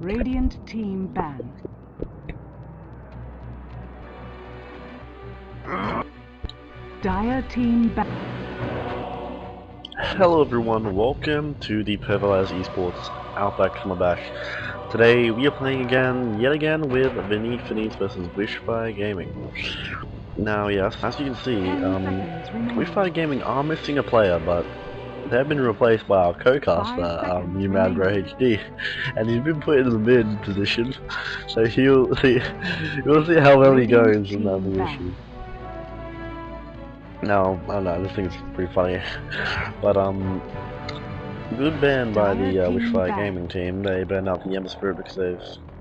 Radiant team ban. Dire team ban. Hello everyone, welcome to the Perverse Esports Outback Summer Bash. Today we are playing yet again with Venit Finis vs WishFire Gaming. Now yes, as you can see, WishFire Gaming are missing a player, but they have been replaced by our co-caster, WHD, and he's been put in the mid position, so we'll see how well he goes in that position. No, I don't know, this thing's pretty funny. But good ban by the WishFire Gaming team. They banned out the Ember Spirit because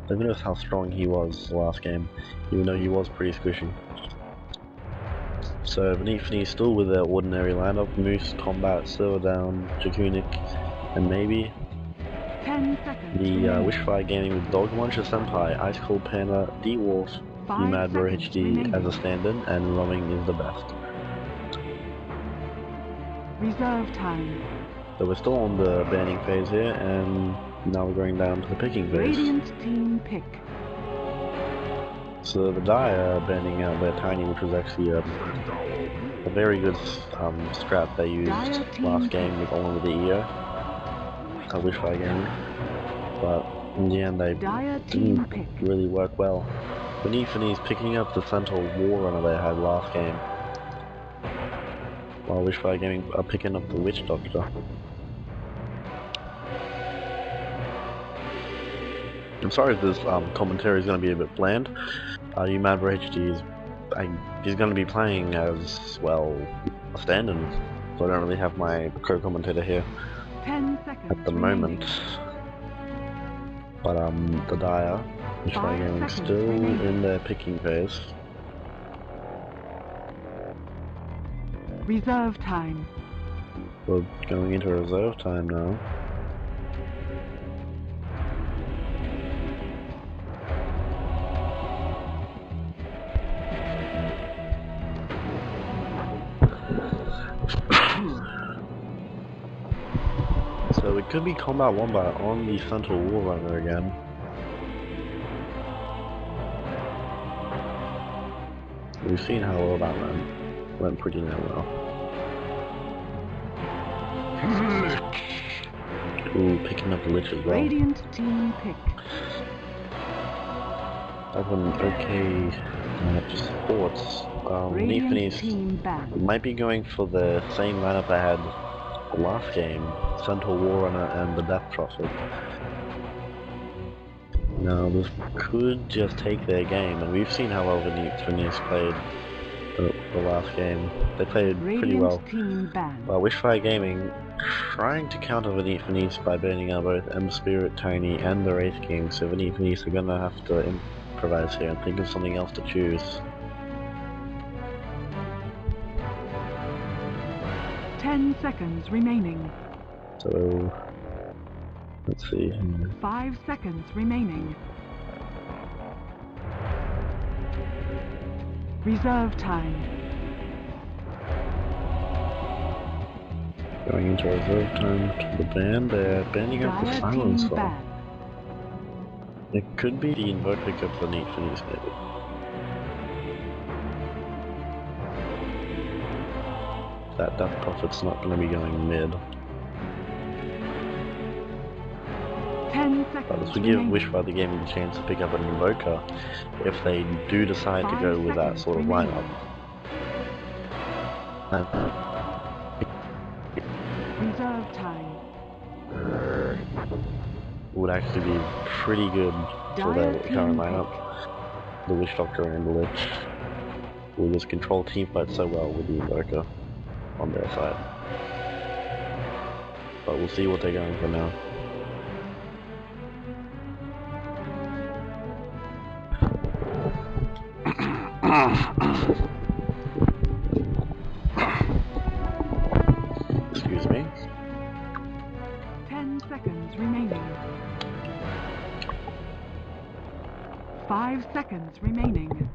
they've noticed how strong he was the last game, even though he was pretty squishy. So Venit Finis still with their ordinary lineup: Moose, Combat, Silver Down, Jakunic, and maybe 10 seconds. The WishFire Gaming with Dog Muncher Senpai, Ice Cold Panda, D-Wolf, HD as a stand-in, and Roaming is the best. Reserve time. So we're still on the banning phase here, and now we're going down to the picking phase. Radiant team pick. So the Dire banning out their Tiny, which was actually a very good scrap they used last game with only with the EO. I wish I again, but in the end they didn't really work well. Venit Finis picking up the Centaur War Runner they had last game, while WishFire Gaming are picking up the Witch Doctor. I'm sorry if this commentary is going to be a bit bland. HD he's going to be playing as, well, a stand-in, so I don't really have my co-commentator here 10 seconds at the moment. But the Dire, WishFire Gaming still in their picking phase. Reserve time. We're going into reserve time now. So it could be Combat Wombat on the Centaur War Runner again. We've seen how well that went pretty damn well. Ooh, picking up the Lich as well. Radiant team pick. That went okay. Sports. Venit Finis might be going for the same lineup I had last game: Centaur War Runner and the Death Prophet. Now this could just take their game, and we've seen how well Venit Finis played the last game. They played pretty well. While WishFire Gaming trying to counter Venit Finis by banning out both Ember Spirit, Tiny, and the Wraith King, so Venit Finis are gonna have to improvise here and think of something else to choose. 10 seconds remaining. So let's see. 5 seconds remaining. Reserve time. Going into reserve time to the band. They're banding up the Silence Fall. It could be the Invoker of Venit Finis maybe. That Death Prophet's not going to be going mid. 10 seconds. But this would give WishFire Gaming the chance to pick up an Invoker if they do decide to go with that sort of lineup. Reserve time. Would actually be pretty good for their current lineup. The Witch Doctor and the Lich will just control teamfight so well with the Invoker on their side. But we'll see what they're going for now. Excuse me. 10 seconds remaining. 5 seconds remaining.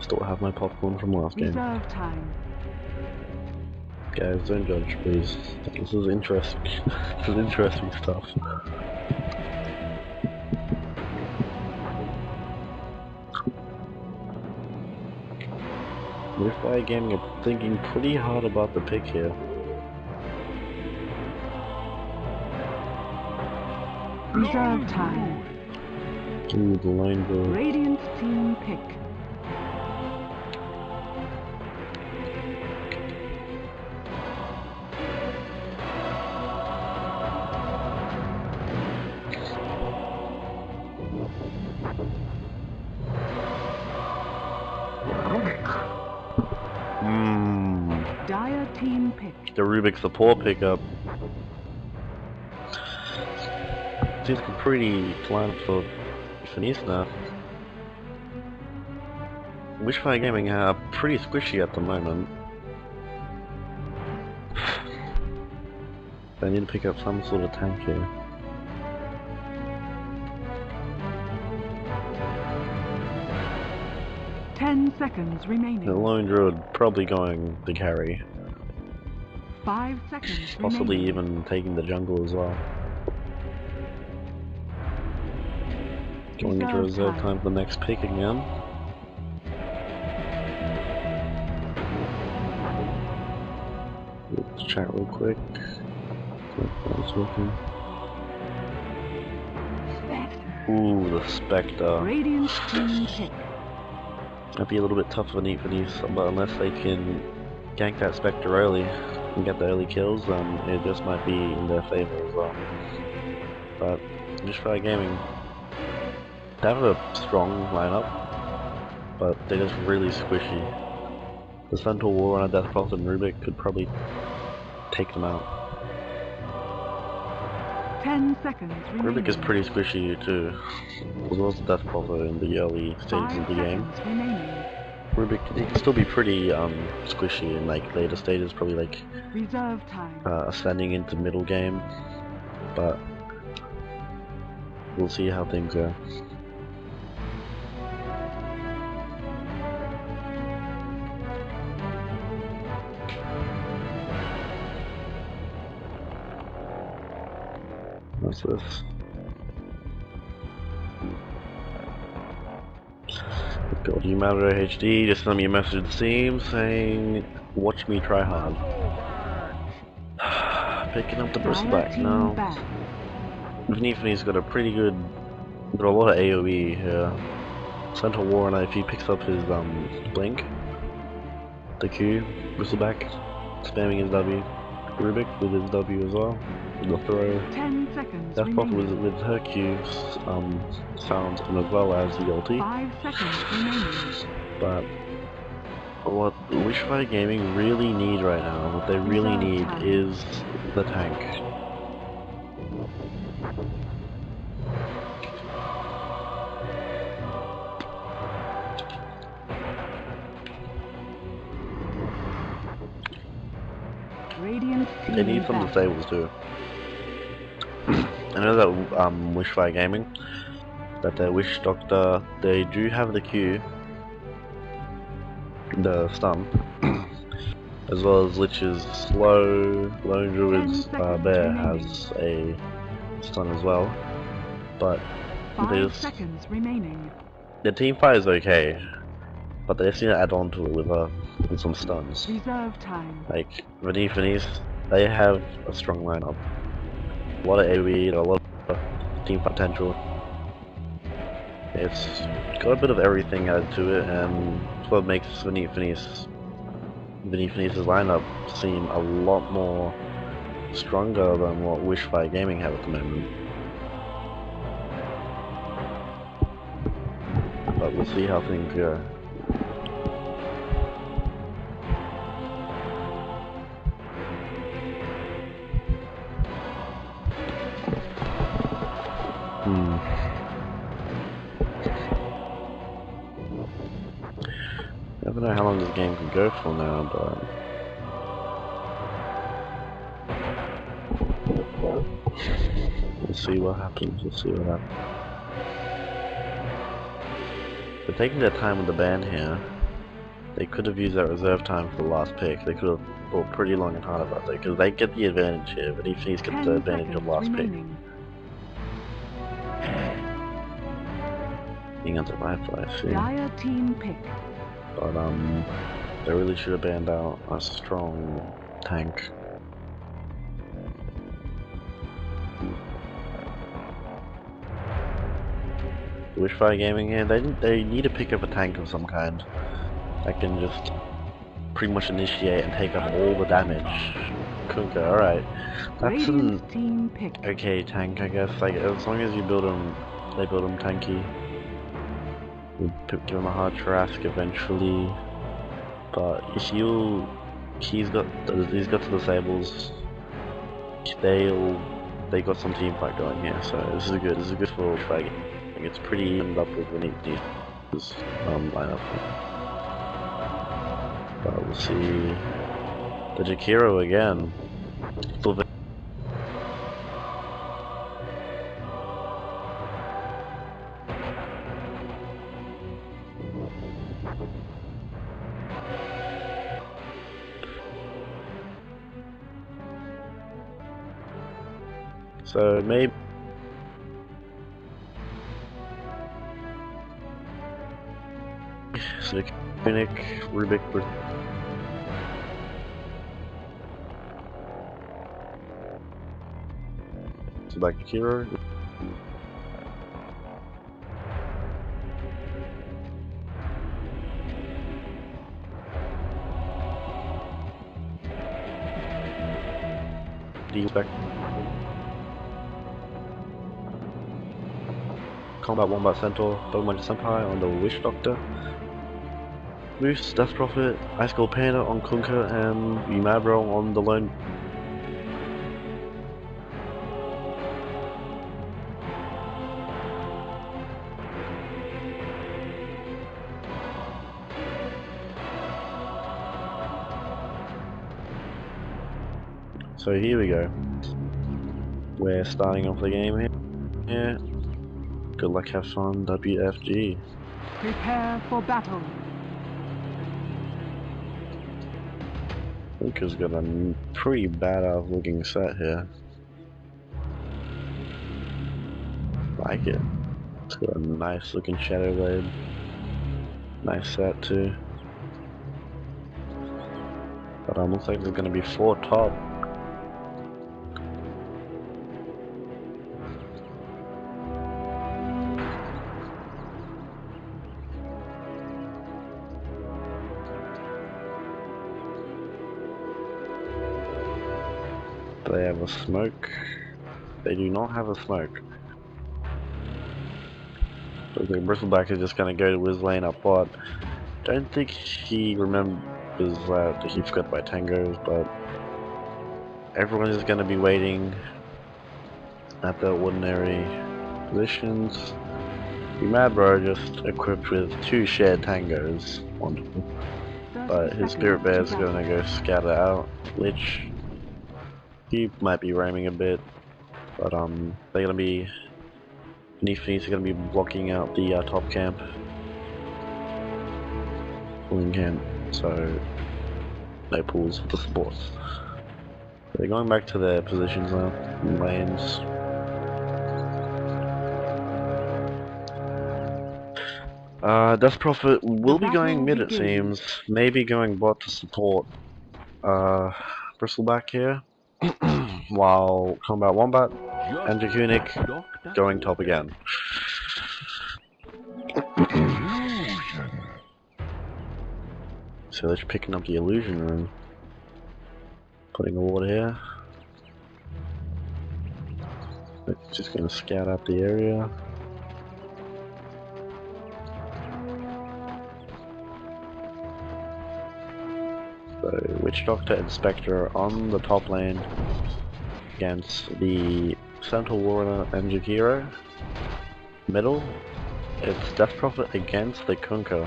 Still have my popcorn from last game. Reserve time. Guys, don't judge, please. This is interesting. This is interesting stuff. WishFire Gaming are thinking pretty hard about the pick here. Reserve time. Ooh, the line goal. Radiant team pick. Dire team pick. The Rubik's the poor pickup. Seems like a pretty line for Finis now. WishFire Gaming are pretty squishy at the moment. They need to pick up some sort of tank here. Seconds remaining. The lone druid probably going to carry. 5 seconds Possibly remaining. even taking the jungle as well. Going into reserve time for the next pick again. Let's chat real quick. Ooh, the Spectre. Radiant team pick. Might be a little bit tough for Venit Finis, but unless they can gank that Spectre early and get the early kills, then it just might be in their favor as well. But WishFire Gaming, they have a strong lineup, but they're just really squishy. The Centaur War on a Death Prophet and Rubik could probably take them out. 10 seconds remaining. Rubik is pretty squishy too, as well as the Death Prophet in the early stages of the game. Rubik can still be pretty squishy in like later stages, probably like Reserve time. ascending into middle game, but we'll see how things go. What's this? Got you Matter HD, just sent me a message to Steam saying, watch me try hard. Picking up the bristleback now. Venit Finis got a pretty good, got a lot of AoE here. Centaur War, and if he picks up his blink, the Q, bristleback, spamming his W, Rubik with his W as well, the throw. 10 seconds. Death Prophet with her Q sounds, and as well as the ulti. 5 seconds remaining. But what WishFire Gaming really need right now, what they really need is the tank. They need some disables too. I know that WishFire Gaming, that their Wish Doctor, they do have the Q, the stun, as well as Lich's slow, Lone Druid's Bear has a stun as well, but 5 seconds remaining. The team fight is okay, but they just need to add on to it with some stuns. Reserve time. Like Venit Finis, they have a strong lineup, a lot of AoE, a lot of team potential. It's got a bit of everything added to it, and it's what makes Venit Finis' lineup seem a lot more stronger than what WishFire Gaming have at the moment. But we'll see how things go. I don't know how long this game can go for now, but we'll see what happens. They're taking their time with the ban here. They could have used that reserve time for the last pick. They could have or pretty long and hard about that, because they get the advantage here, but if he's got the 10 advantage of seconds last pick. remaining. Being under life, I see. Dire team pick. But they really should have banned out a strong tank. WishFire Gaming here, they need to pick up a tank of some kind that can just pretty much initiate and take up all the damage. Kunka, alright. That's an Team pick. okay tank, I guess. Like, as long as you build him, they build him tanky. You give him a hard Trask eventually. But if he's got the disables. They got some team fight going here, so this is good for WishFire. It's pretty evened up with Venit Finis lineup. But we'll see the Jakiro again. So maybe Finnick, Rubik, so back to Kiro. D's back. Combat Wombat Centaur, Bowman Senpai on the Wish Doctor. Moose, Death Prophet, Ice Gold Panda on Kunka, and Umabro on the Lone. So here we go. We're starting off the game here. Yeah. Good luck, have fun, WFG. Prepare for battle. Kunka's got a pretty badass looking set here. Like it. It's got a nice looking Shadow Blade. Nice set too. But looks like there's gonna be 4 top. They have a smoke. They do not have a smoke. So the Bristleback is just gonna go to his lane up bot. Don't think he remembers that he forgot by tangos, but everyone is gonna be waiting at the ordinary positions. You mad bro, just equipped with 2 shared tangos. Wonderful. But his Spirit Bear is gonna go scatter out. Lich. He might be roaming a bit, but they're gonna be Venit Finis are gonna be blocking out the top camp, pulling camp, so no pulls for the supports. They're going back to their positions now, in lanes. Death Prophet will be going mid, it seems. Maybe going bot to support Bristleback here. While Combat Wombat and Jakunic going top again. So they're just picking up the illusion room. Putting a ward here. They're just gonna scout out the area. So Witch Doctor and Spectre on the top lane against the Centaur Warrior and Jakiro. Middle, it's Death Prophet against the Kunka.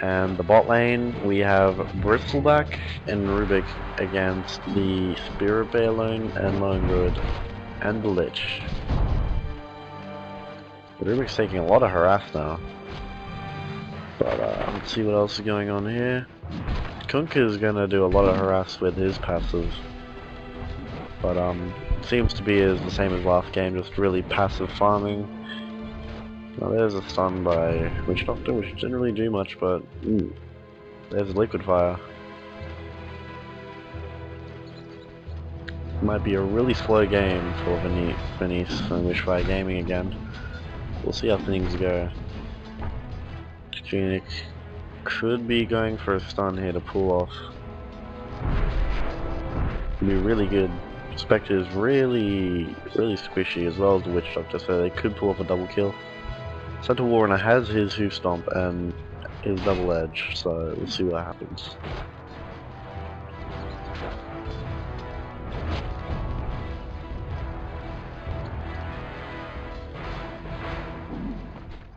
And the bot lane, we have Bristleback and Rubik against the Spirit Bear Lone and Lone Druid and the Lich. Rubik's taking a lot of harass now. But let's see what else is going on here. Kunka's gonna do a lot of harass with his passive, but seems to be the same as last game, just really passive farming. Now there's a stun by Witch Doctor, which didn't really do much, but there's a Liquid Fire. Might be a really slow game for Venit Finis and WishFire Gaming again. We'll see how things go. Tunic could be going for a stun here to pull off. Could be really good. Spectre is really squishy as well as the Witch Doctor, so they could pull off a double kill. Central Warrunner has his Hoof Stomp and his double edge, so we'll see what happens.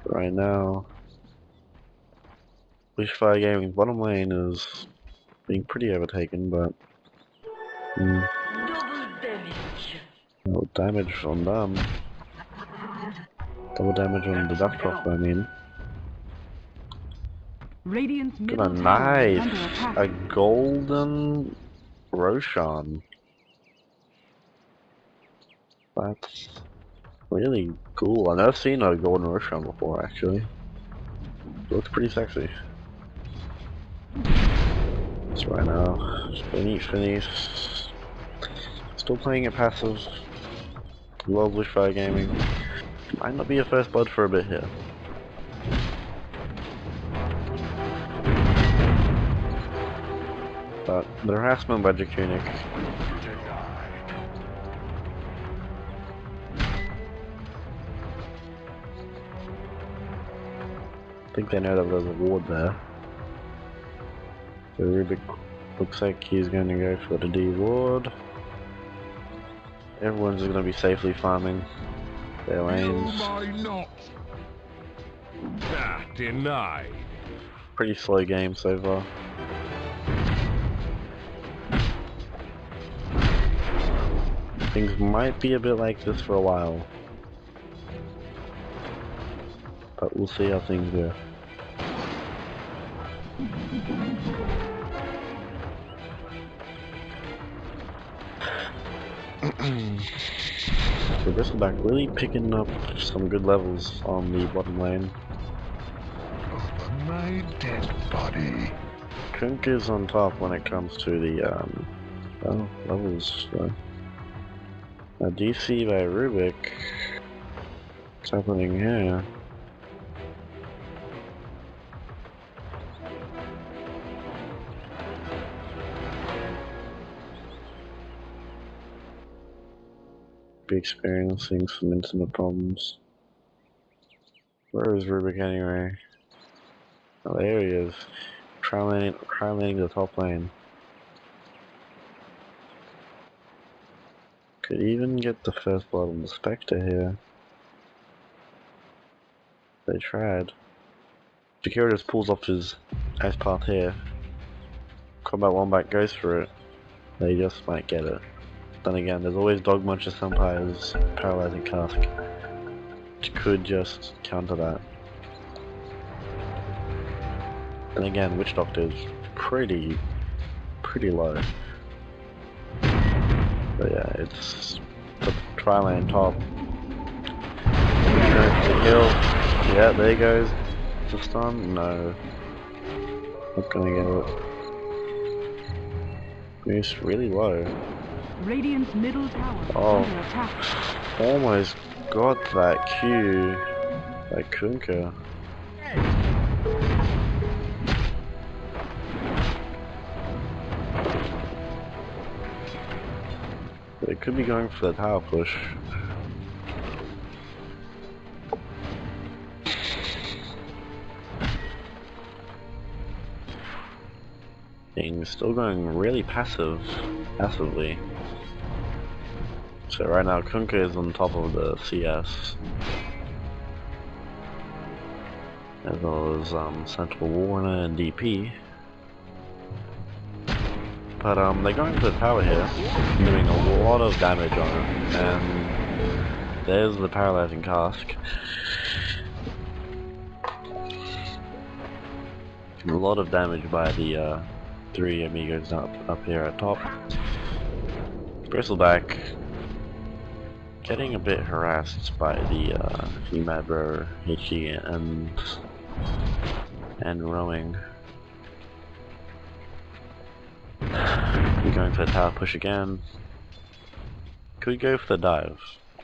Right now, WishFire Gaming's bottom lane is being pretty overtaken, but no damage on them. Double damage on the Duck Proc, I mean. Radiant's Got middle a tower is knife! under attack. A golden Roshan. That's really cool. I've never seen a golden Roshan before, actually. It looks pretty sexy. So right now, Venit Finis. Still playing it passive. Love WishFire Gaming. Might not be a first blood for a bit here. But the harassment by Tunic. I think they know that there's a ward there. So Rubik looks like he's going to go for the D ward. Everyone's just going to be safely farming their lanes. Denied. Pretty slow game so far. Things might be a bit like this for a while. But we'll see how things go. So Bristleback really picking up some good levels on the bottom lane. My dead body. Kunk is on top when it comes to the levels. So. Now DC by Rubik. What's happening here? Be experiencing some internet problems. Where is Rubik anyway? Oh, there he is. Trilaning the top lane. Could even get the first blood on the Spectre here. They tried. Jakiro just pulls off his ice path here. Combat Wombat goes for it. They just might get it. Then again, there's always Dog Muncher Senpai's Paralyzing Cask, which could just counter that. Then again, Witch Doctor is pretty low. But yeah, it's the tri-lane top. The hill. Yeah, there he goes. The stun? No. Not gonna get it. He's really low. Radiant's middle tower is Oh, under attack. almost got that Q by Kunka. They could be going for the tower push. Things still going really passively. So right now Kunka is on top of the CS. As well as Central Warner and DP. But they're going for the tower here, doing a lot of damage on it, and there's the Paralyzing Cask. A lot of damage by the three amigos up here at top. Bristleback getting a bit harassed by the Madbro HG and roaming. Going for the tower push again. Could go for the dive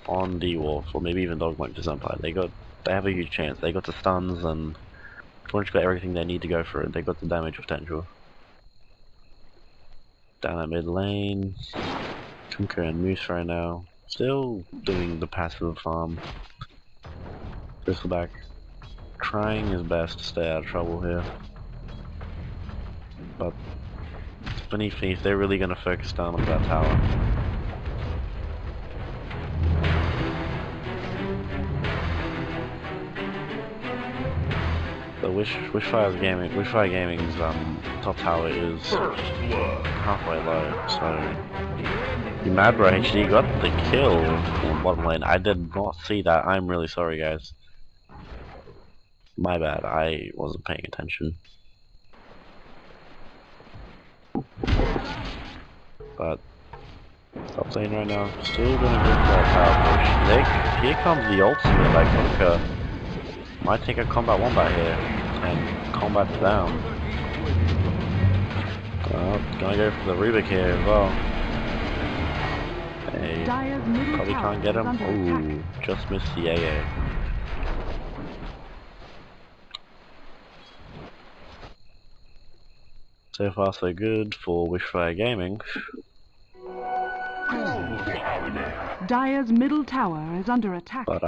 on D-Wolf or maybe even Dogmite to Empire. They have a huge chance. They got the stuns and pretty much got everything they need to go for it. They got the damage potential. Down at mid lane. Kunker and Moose right now. Still doing the passive farm. Bristleback trying his best to stay out of trouble here. But Venit Finis, they're really going to focus down on that tower. The WishFire Gaming's top tower is halfway low, so the Madbro HD got the kill on bottom lane. I did not see that. I'm really sorry, guys. My bad. I wasn't paying attention. But top lane right now, still gonna go for that power push. Here comes the ultimate by Kunker. Might take a combat wombat here and combat down. Gonna go for the Rubik here as well. Hey, probably can't get him. Ooh, just missed the AA. So far so good for WishFire Gaming. Dire's middle tower is under attack. But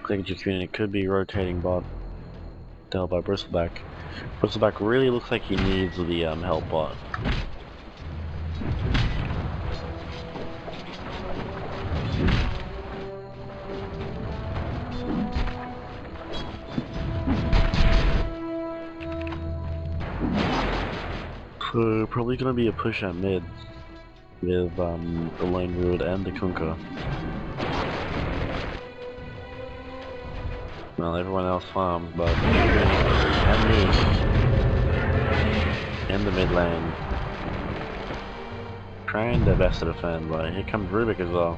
It could be rotating bot dealt by Bristleback. Bristleback really looks like he needs the help bot. So probably gonna be a push at mid with the Lane Road and the Kunker. Well, everyone else farms, but and me in the mid lane trying their best to defend. But here comes Rubik as well.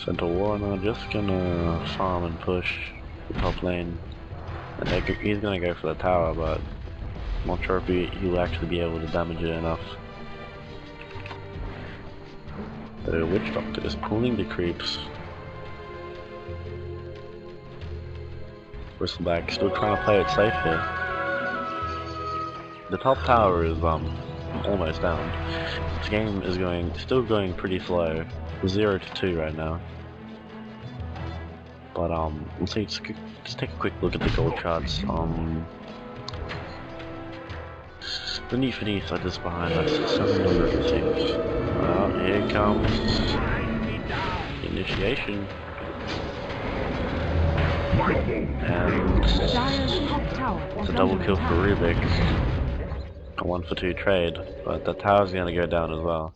Center Warner just gonna farm and push the top lane, and he's gonna go for the tower, but I'm not sure if he'll actually be able to damage it enough. The Witch Doctor is pulling the creeps. Bristleback still trying to play it safe here. The top tower is almost down. This game is still going pretty slow, 0-2 right now. But let's see, just take a quick look at the gold charts. Venit Finis are just behind us, 706. Well, here comes initiation. And it's a double kill for Rubik. A 1-for-2 trade, but the tower's gonna go down as well.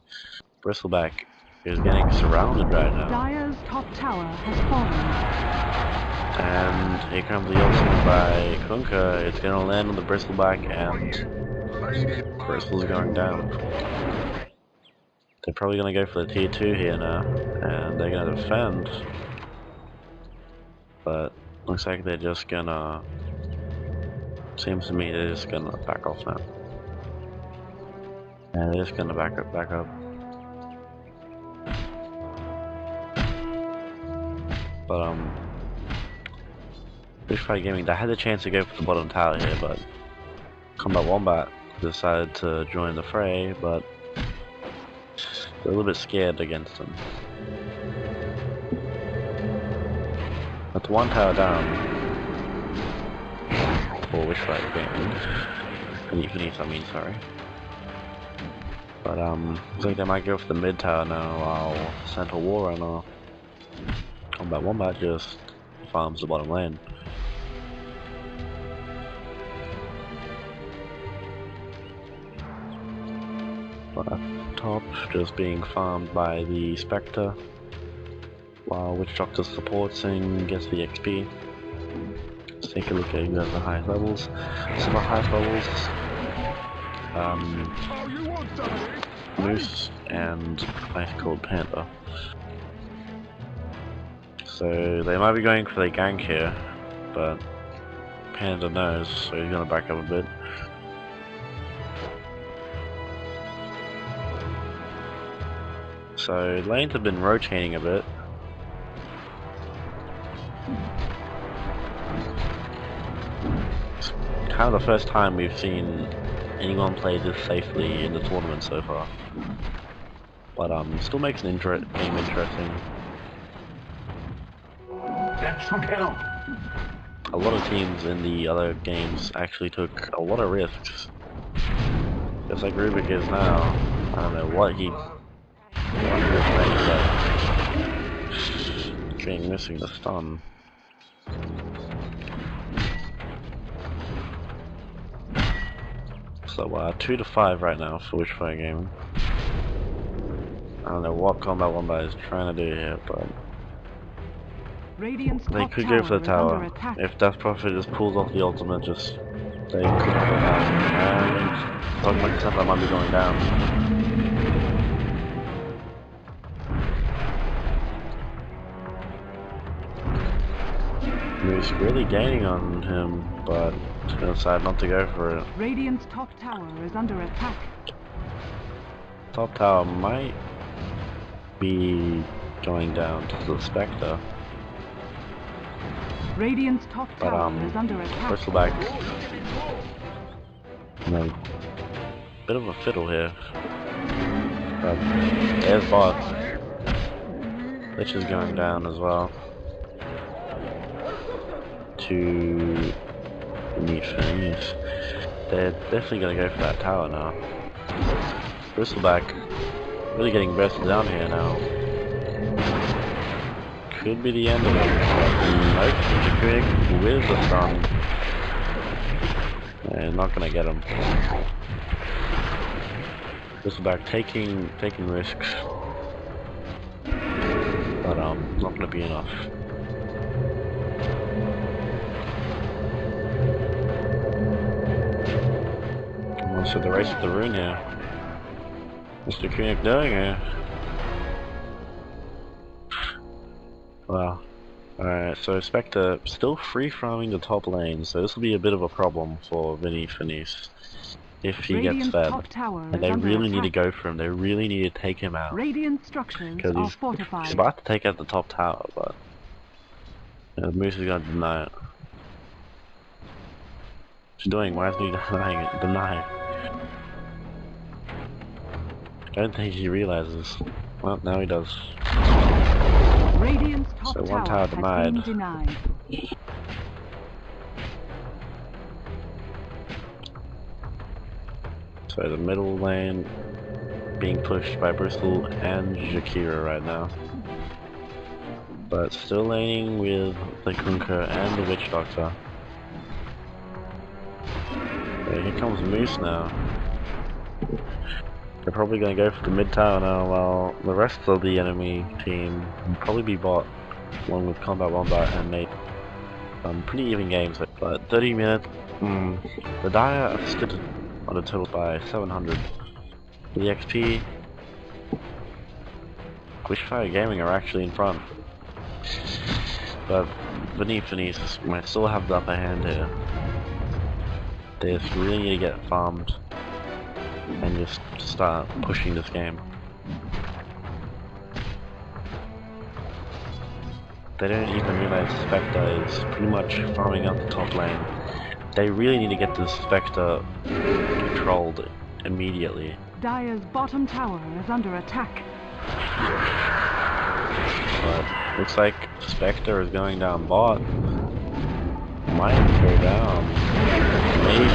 Bristleback is getting surrounded right now. Dire's top tower has fallen. And here comes the ultimate by Kunker. It's gonna land on the Bristleback and Bristle's going down. They're probably gonna go for the tier 2 here now, and they're gonna defend. But looks like they're just gonna, seems to me they're just gonna back off now. And they're just gonna back up. But WishFire Gaming, they had the chance to go for the bottom tower here, but Combat Wombat decided to join the fray, but they're a little bit scared against them. That's one tower down for WishFire Gaming. Venit Finis, I mean, sorry. But looks like they might go for the mid tower now while Central War Runner Combat Wombat just farms the bottom lane. But top just being farmed by the Spectre, while Witch Doctor supports and gets the XP. Let's take a look at who has the highest levels. So the highest levels, Moose and Ice Cold Panda. So they might be going for the gank here, but Panda knows, so he's gonna back up a bit. So lanes have been rotating a bit. It's kind of the first time we've seen anyone play this safely in the tournament so far. But still makes an game interesting. A lot of teams in the other games actually took a lot of risks. Just like Rubik is now. I don't know what he being missing the stun. So 2-5 right now for WishFire Gaming. I don't know what Combat Wombat is trying to do here, but they could go for the tower. If Death Prophet just pulls off the ultimate, they could go down. And talking like that might be going down. He's really gaining on him, but he's gonna decide not to go for it. Radiant's top tower is under attack. Top tower might be going down to the Spectre. Radiant's top tower is under attack. Bristleback. Bit of a fiddle here. There's bot. Lich is going down as well. To Venit Finis. They're definitely gonna go for that tower now. Bristleback really getting bursted down here now. Could be the end of it. Nope, Jakunic with the stun. Yeah, not gonna get him. Bristleback taking risks. But not gonna be enough. So the race of the rune here. Mr. Koenig doing it. Wow. Alright, so Spectre still free farming the top lane, so this will be a bit of a problem for Venit Finis if he gets fed. And they really need to go for him, they really need to take him out. Because he's about to take out the top tower, but the Moose is going to deny it. What's he doing? Why isn't he denying it? Deny it. I don't think he realizes. Well, now he does. So one tower denied. So the middle lane being pushed by Bristol and Jakira right now. But still laning with the Kunker and the Witch Doctor. Okay, here comes Moose now. They're probably going to go for the mid tower now, while the rest of the enemy team will probably be bot, along with Combat Wombat and Nate. Pretty even games, but 30 minutes. The Dire stood on a total by 700. For the XP, WishFire Gaming are actually in front. But Venit Finis might still have the upper hand here. They just really need to get farmed and just start pushing this game. They don't even realize Spectre is pretty much farming up the top lane. They really need to get this Spectre controlled immediately. Dire's bottom tower is under attack. But looks like Spectre is going down bot. Might go down. Maybe.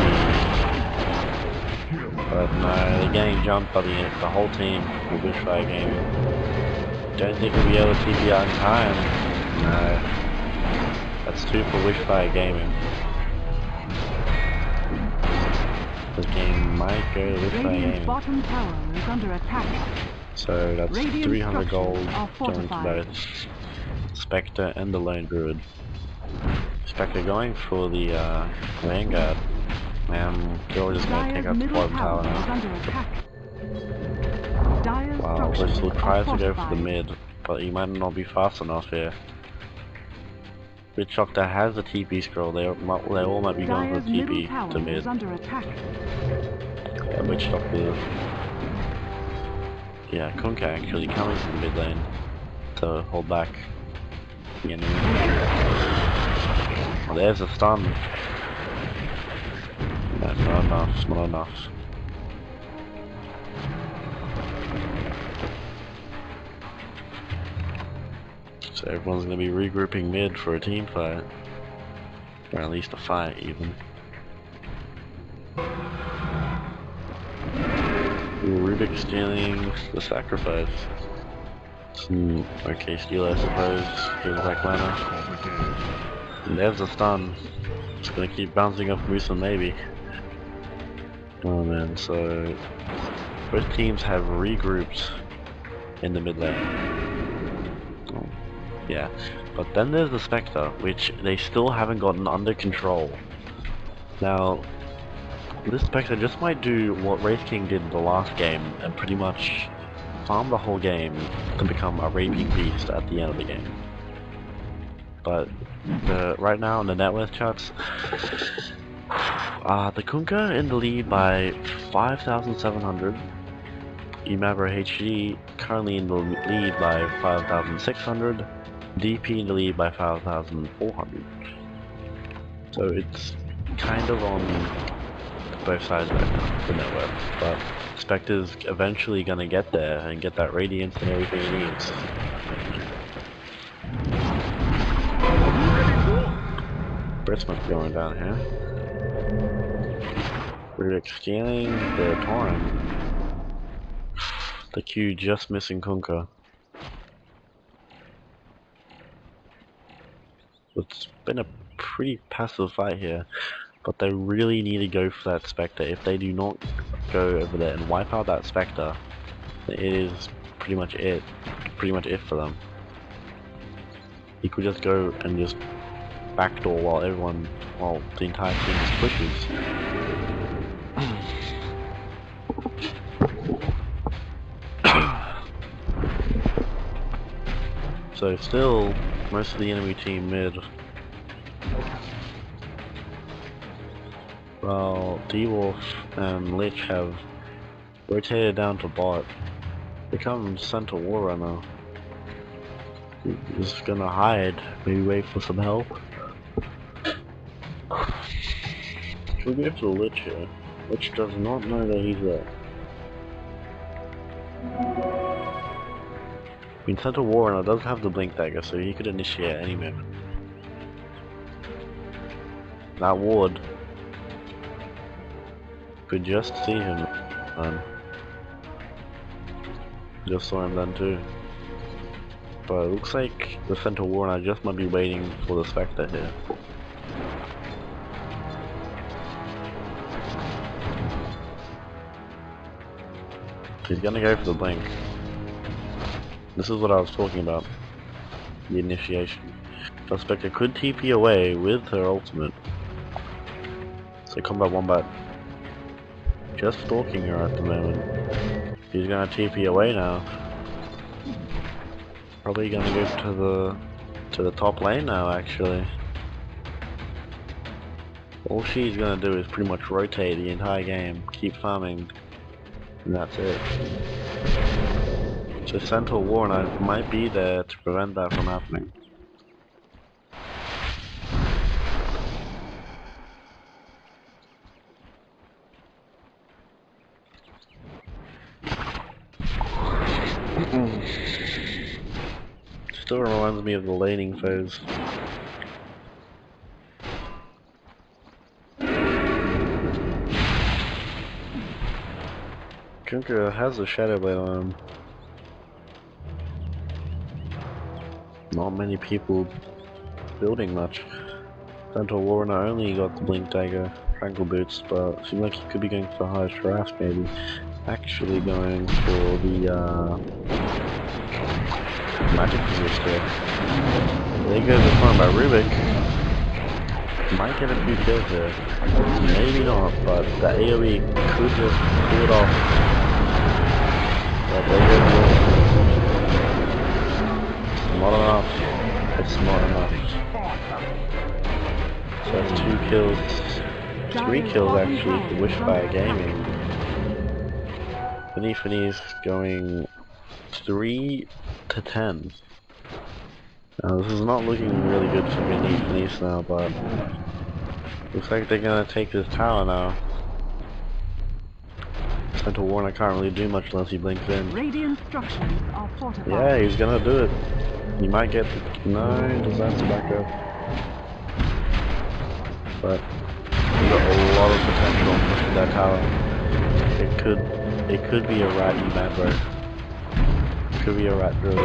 But no, they're getting jumped by the whole team with WishFire Gaming. Don't think we'll be able to TP out in time. No. That's 2 for WishFire Gaming. The game might go to WishFire Gaming. Bottom tower is under attack. So that's 300 gold going to both Spectre and the Lone Druid. Spectre going for the Vanguard. Man, they're all just gonna take Dire's out the middle bottom tower tower is now. under attack. Dire's Wow, structures Whistle are tries to go for the fortified. mid, but he might not be fast enough here. Witch Doctor has a TP scroll, they all might be going for Dire's the middle TP tower to mid. is under attack. Yeah, Witch Doctor. Yeah, Kunkka actually coming to the mid lane to hold back the enemy. Well, there's a stun. No, not enough, not enough. So everyone's gonna be regrouping mid for a team fight. Or at least a fight, even. Rubik stealing the sacrifice. Okay, steal I suppose. Gives back mana. And there's a stun. It's gonna keep bouncing off Musa maybe. Oh man, so both teams have regrouped in the mid lane. Oh, yeah, but then there's the Spectre, which they still haven't gotten under control. Now, this Spectre just might do what Wraith King did the last game and pretty much farm the whole game to become a raping beast at the end of the game. But right now in the net worth charts, the Kunkka in the lead by 5,700. Imavra HD currently in the lead by 5,600. DP in the lead by 5,400. So it's kind of on both sides of the network, but Spectre's eventually gonna get there and get that radiance and everything he needs. Britzman's going down here. Rubik stealing the Torrent. The Q just missing Kunkka. It's been a pretty passive fight here, but they really need to go for that Spectre. If they do not go over there and wipe out that Spectre, then it is pretty much it for them. You could just go and just backdoor while the entire team just pushes. So still, most of the enemy team mid. While D-Wolf and Lich have rotated down to bot, become center war runner. He's gonna hide, maybe wait for some help. Should we go for the Lich here? Lich does not know that he's there. I mean, Center Warrunner does have the Blink Dagger, so he could initiate any moment. That ward could just see him. Just saw him then too. But it looks like the Center Warrunner just might be waiting for the Spectre here. He's gonna go for the Blink. This is what I was talking about. The initiation. The Spectre could TP away with her ultimate. So Combat Wombat just stalking her at the moment. He's gonna TP away now. Probably gonna go to the top lane now actually. All she's gonna do is pretty much rotate the entire game, keep farming, and that's it. So Center Warrunner might be there to prevent that from happening. Still reminds me of the laning phase. Kunkka has a Shadow Blade on him. Not many people building much. Center Warrunner only got the Blink Dagger, Tranquil Boots, but seems like he could be going for High Harass maybe. Actually going for the Magic Resistor. There goes the farm by Rubik. Might get a few kills here. Maybe not, but the AoE could just pull it off. But there goes the not enough. It's not enough. So that's 2 kills. 3 kills actually for WishFire Gaming. Venit Finis going 3 to 10. Now this is not looking really good for Venit Finis now, but looks like they're gonna take this tower now. Central Warner can't really do much unless he blinks in. Radiant structures are fortified. Yeah, he's gonna do it. He might get no disaster back up. But he's got a lot of potential on pushing that tower. It could be a rat map, bro. It could be a rat drill.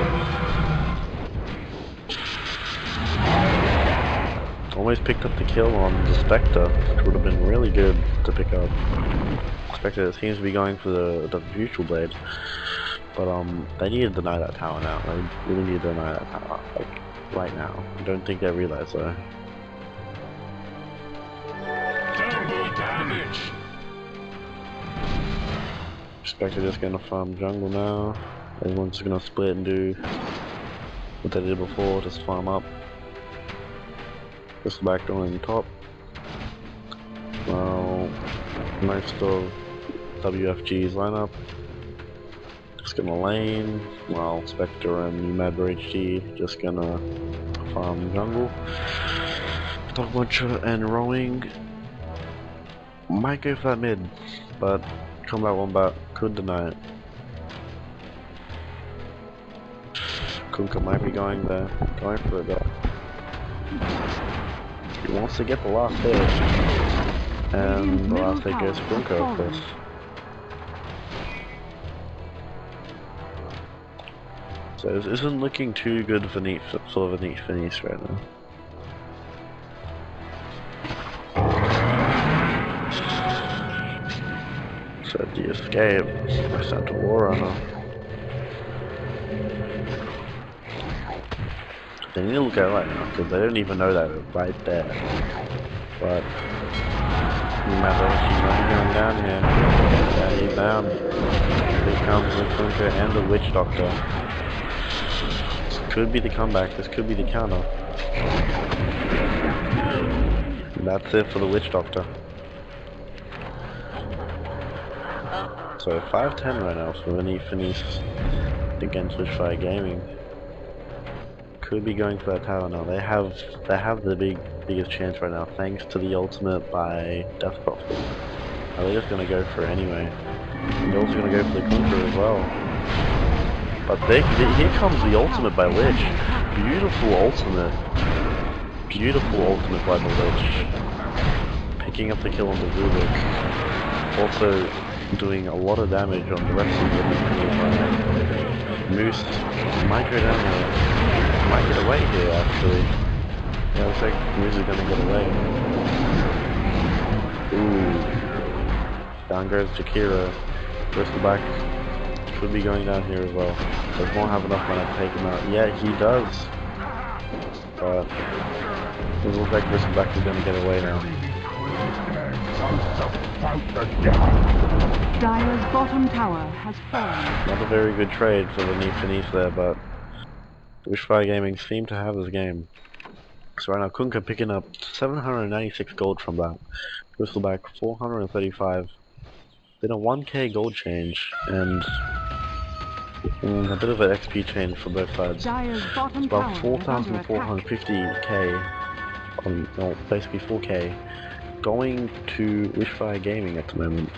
Almost picked up the kill on the Spectre, which would have been really good to pick up. Spectre seems to be going for the Neutral Blade, but they need to deny that tower now. They really need to deny that tower, like right now. I don't think they realize though. Double damage. Spectre just gonna farm jungle now. Everyone's just gonna split and do what they did before, just farm up. Just back going top. Well, most of WFG's lineup just gonna lane, while Spectre and Madber HG just gonna farm jungle. Dog Muncher and Rowing might go for that mid, but Combat Wombat could deny it. Kunkka might be going there, going for it though. He wants to get the last hit, and the last hit goes Kunkka, of course. So this isn't looking too good for Venit Finis right now. So the escape by Santa Warrunner. They need to look out right now because they don't even know that right there. But remember, she's not going down here. Yeah, he's down. Here comes the Kunkka and the Witch Doctor. This could be the comeback. This could be the counter. And that's it for the Witch Doctor. So 5-10 right now for Venit Finis against WishFire Gaming. Could be going for that tower now. They have the biggest chance right now, thanks to the ultimate by Death Prophet. Now they're just gonna go for it anyway. And they're also gonna go for the Kunkka as well. But here comes the ultimate by Lich. Beautiful ultimate. Beautiful ultimate by the Lich. Picking up the kill on the Rubik. Also doing a lot of damage on the rest of the Moose might go down there. Might get away here actually. Yeah, looks like Moose is gonna get away. Ooh. Down goes Jakira. Bristol back. Could be going down here as well. Does not have enough mana to take him out. Yeah, he does. But it looks like Bristleback is gonna get away now. Dire's bottom tower has fallen. Not a very good trade for Venit Finis there, but WishFire Gaming seem to have this game. So right now Kunkka picking up 796 gold from that. Bristleback 435. Did a 1k gold change and a bit of an XP change for both sides. Dire's bottom It's about tower 4,450k on, no, basically 4k going to WishFire Gaming at the moment.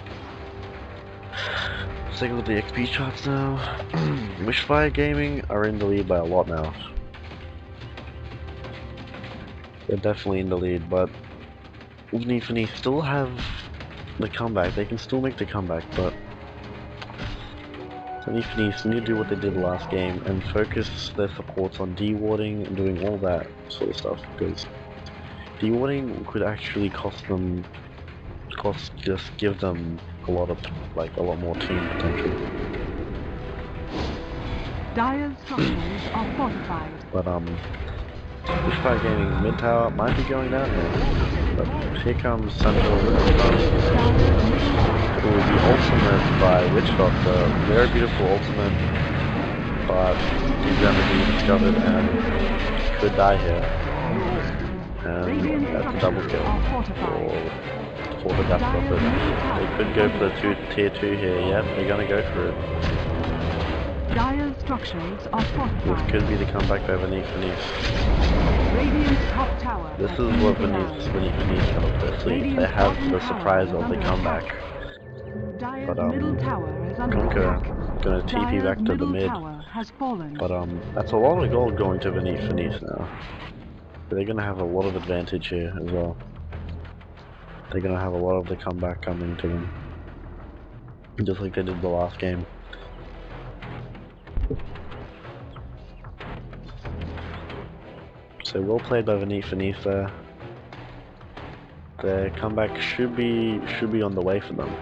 Let's take a look at the XP charts now. WishFire Gaming are in the lead by a lot now. They're definitely in the lead, but Venit Finis still have the comeback. They can still make the comeback, but Venit Finis need to do what they did last game and focus their supports on dewarding and doing all that sort of stuff, because dewarding could actually just give them a lot more team potential. Dire's structures are fortified. But WishFire Gaming mid tower might be going down here. But here comes Central with the gun. It will be ultimate by Witch Doctor. Very beautiful ultimate, but he's going to be discovered and could die here. And that's a double kill for the Death Prophet. They could go for the tier 2 here. Yep, they're going to go for it. Dire structures are fortified. This could be the comeback by Venit Finis. Radiant's top tower. This is what Venit Finis comes with. They have the surprise of the comeback. But middle tower is under Conquer attack. gonna TP back to the mid. Tower has fallen. But that's a lot of gold going to Venit Finis now. They're gonna have a lot of advantage here as well. They're gonna have a lot of the comeback coming to them. Just like they did the last game. So well played by Venit Finis there. Their comeback should be on the way for them.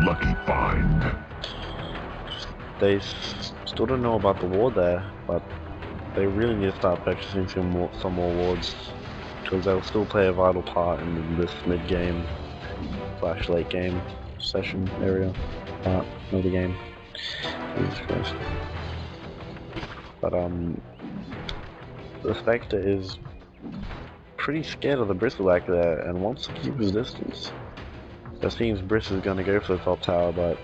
Lucky find. They still don't know about the ward there, but they really need to start purchasing some more wards, because they'll still play a vital part in this mid-game / late game session area part of the game. Jesus Christ. But the Spectre is pretty scared of the Bristleback there and wants to keep his distance. It seems Briss is going to go for the top tower, but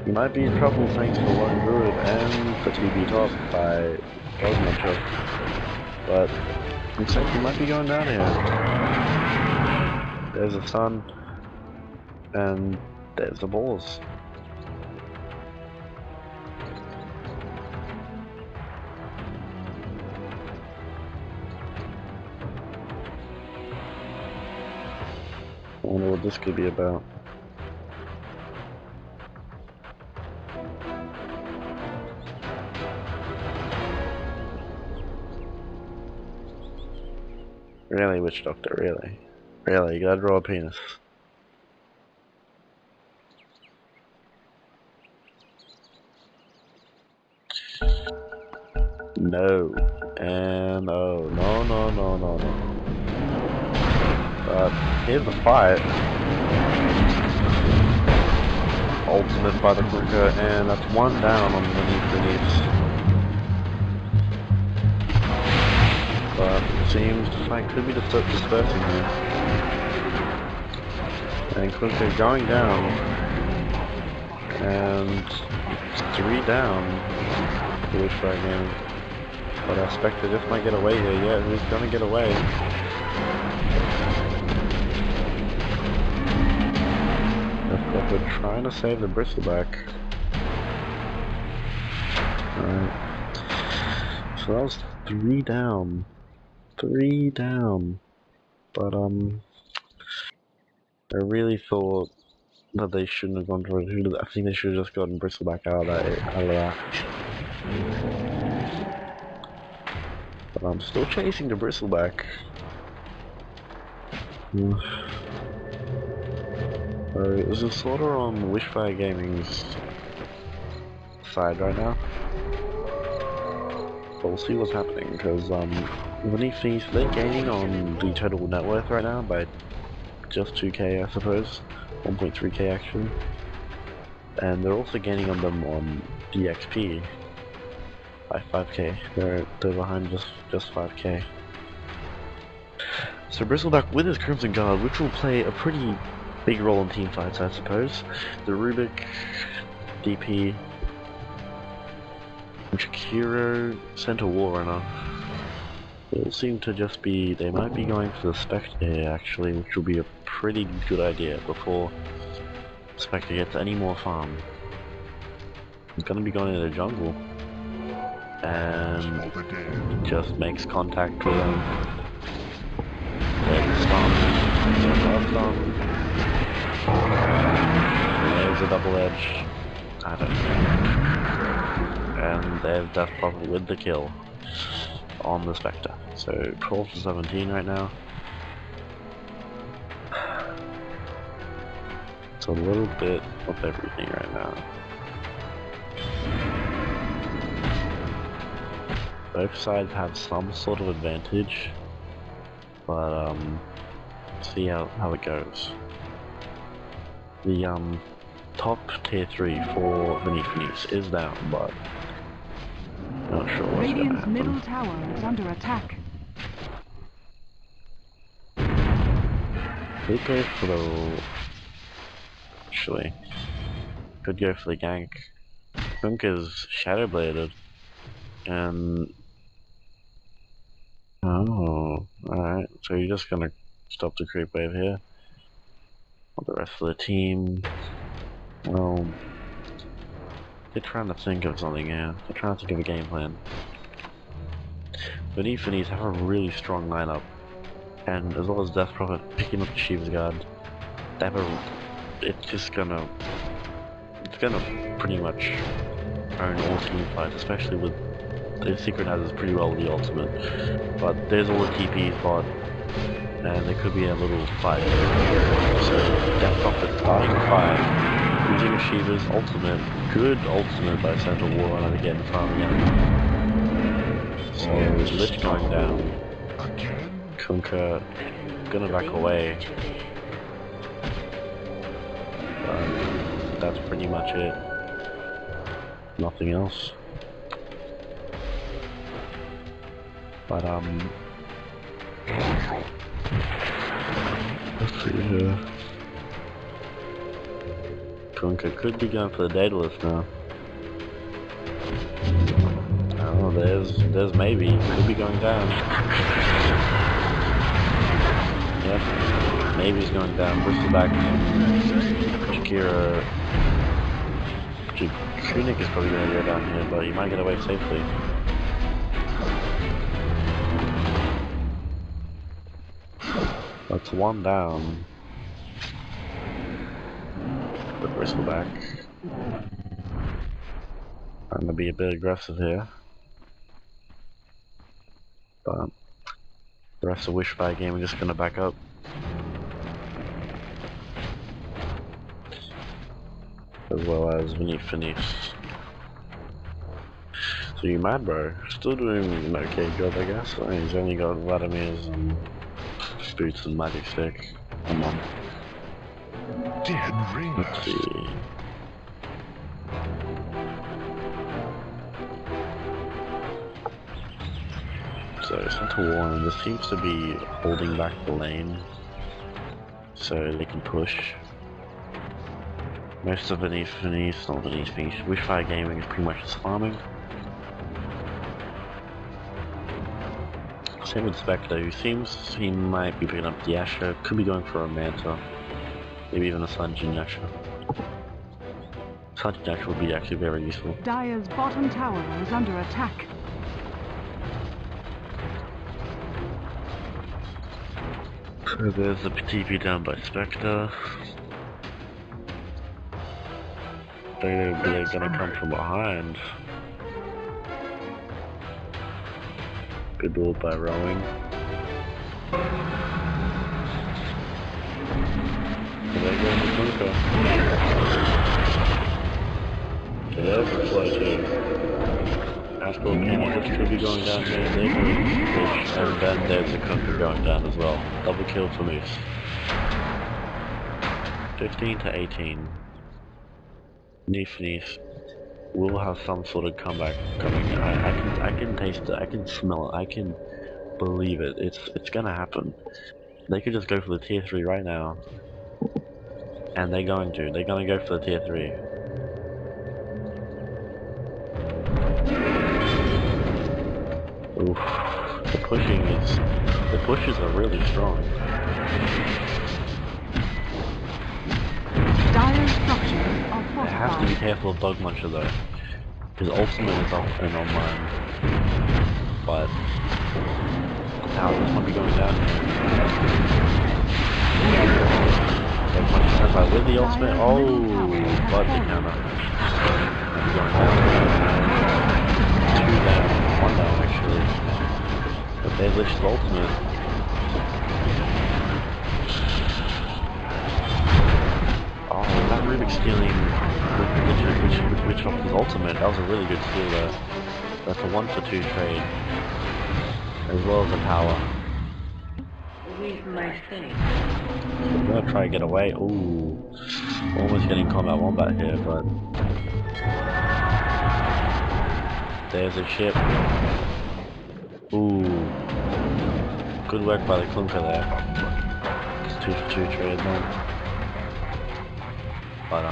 he might be in trouble thanks to Lone Druid and the TB top by Osmanship. But looks like he might be going down here. There's the sun, and there's the balls. I wonder what this could be about. Really, Witch Doctor, really? Really, you gotta draw a penis. No. And oh, no. But here's the fight. Ultimate by the Conquer, and that's one down on Venit Finis. But it seems the fight could be dispersing here. And Conquer going down. And it's 3 down for WishFire Gaming. But I expect they just might get away here. Yeah, who's gonna get away? They're trying to save the Bristleback. Alright. So that was 3 down. 3 down. But I really thought that they shouldn't have gone for it. I think they should have just gotten Bristleback out of that. But I'm still chasing the Bristleback. This is sort of on WishFire Gaming's side right now. But we'll see what's happening, because Venit Finis, they're gaining on the total net worth right now by just 2k, I suppose. 1.3k actually. And they're also gaining on them on the XP by 5k. They're behind just 5k. So Bristleback with his Crimson Guard, which will play a pretty big role in team fights, I suppose. The Rubik, DP, Shakiro, Center Warrunner. It'll seem to just be, they might be going for the Spectre here actually, which will be a pretty good idea before Spectre gets any more farm. He's gonna be going into the jungle. And just makes contact with him. There's the stun. There's a double edge. I don't know. And there's Death Prophet with the kill on the Spectre. So 12 to 17 right now. It's a little bit of everything right now. Both sides have some sort of advantage, but see how it goes. The top tier 3 for Venit Finis is down, but not sure what's gonna Radiant's happen. middle tower is under attack. Could go for the... Actually, could go for the gank. Punk is shadow bladed, and oh, alright. So you're just gonna stop the creep wave here. Well, the rest of the team, well, they're trying to think of something here. They're trying to think of a game plan. Venit Finis have a really strong lineup, and as well as Death Prophet picking up the Shiva's Guard, they have a... it's gonna pretty much own all team fights, especially with the synchronizes pretty well with the ultimate. But there's all the TPs bot, and there could be a little fight. So Death Prophet starting the fight, using Shiva's ultimate, good ultimate by Central Warrunner to get in front of the enemy. So Lich going down. Kunkka gonna back away. That's pretty much it. Nothing else. But let's see here. Kunkka could be going for the data list now. Oh, there's maybe. Could be going down. Yep. Maybe he's going down. Bristleback. Shakira. Kunik is probably going to go down here, but he might get away safely. That's one down. Put Bristleback. I'm going to be a bit aggressive here. But the rest of WishFire game, we're just going to back up. As well as Venit Finis. So you mad, bro? Still doing an okay job, I guess. I mean, he's only got Vladimir's boots and magic stick. Come on. Dead ring. Let's see. So Central Warren, this seems to be holding back the lane so they can push. Most of Venit Finis, not Venit Finis, WishFire Gaming is pretty much just farming. Same with Spectre, who seems he might be picking up the Asher, could be going for a Manta, maybe even a Sanjin Asher. Sanjin Asher would be actually very useful. Dire's bottom tower is under attack. So there's the TP down by Spectre. They're gonna come from behind. Good build by Rowing. And there goes the Kunkka. So there's the flow too. Astral Kenny should be going down here, and then there's the Kunkka going down as well. Double kill for Moose. 15 to 18. Venit Finis will have some sort of comeback coming. I can taste it, I can smell it, I can believe it. It's gonna happen. They could just go for the tier 3 right now. And they're gonna go for the tier 3. Oof. The pushes are really strong. Dire structures are I have to be fortified. careful of Dog Muncher though. His ultimate is off and online. But now this might be going down here. Dog Muncher has that with the ultimate. Oh, but the counter. Might be going down. 2 down, 1 down actually. But they Lich's ultimate. Oh, Rubik stealing which off his ultimate. That was a really good steal there. That's a 1-for-2 trade, as well as a tower. I'm gonna try to get away. Ooh, almost getting combat wombat here, but there's a ship. Ooh, good work by the Clunker there. It's 2-for-2 trade now. But